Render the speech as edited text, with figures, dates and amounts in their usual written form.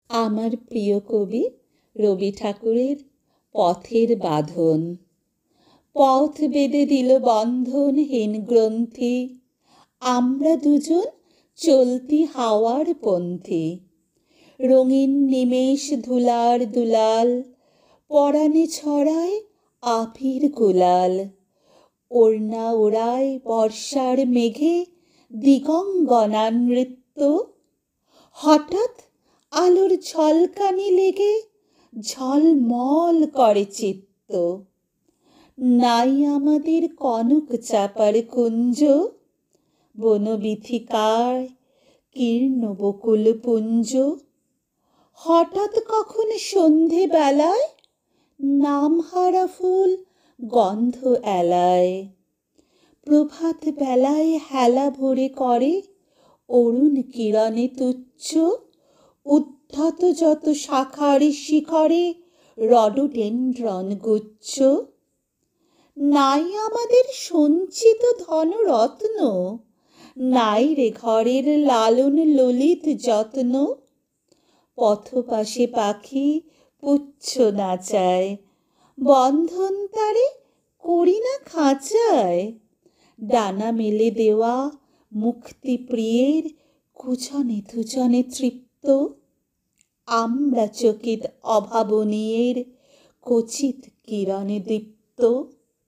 আমার প্রিয় কবি রবি ঠাকুরের পথের বাঁধন। পথ বেঁধে দিল বন্ধনহীন গ্রন্থি, আমরা দুজন চলতি হাওয়ার পন্থী। রঙিন নিমেষ ধুলার দুলাল, পরাণে ছড়ায় আবির গুলাল। ওড়না ওড়ায় বর্ষার মেঘে দিগঙ্গনা নৃত্য। হঠাৎ আলোর ঝলকানি লেগে ঝলমল করে চিত্ত। নাই আমাদের কনক চাপার কুঞ্জ, বনবীথিকায় কীর্ণ বকুল পুঞ্জ। হঠাৎ কখন সন্ধে বেলায় নামহারা ফুল গন্ধ এলায়। প্রভাত বেলায় হেলা ভরে করে অরুণ কিরণে তুচ্ছ। উদ্ধত যত শাখার শিখরে রডোডেনড্রন গুচ্ছ। নাই আমাদের সঞ্চিত ধনরত্ন, নাই রে ঘরের লালন ললিত যত্ন। পথপাশে পাখি পুচ্ছ নাচায়, বন্ধন তারে করি না খাঁচায়। ডানা মেলে দেওয়া মুক্তিপ্রিয়ের কুজনে দুজনে তৃপ্ত। আমরা চকিত অভাবনীয়ের কচিত কিরণে দীপ্ত।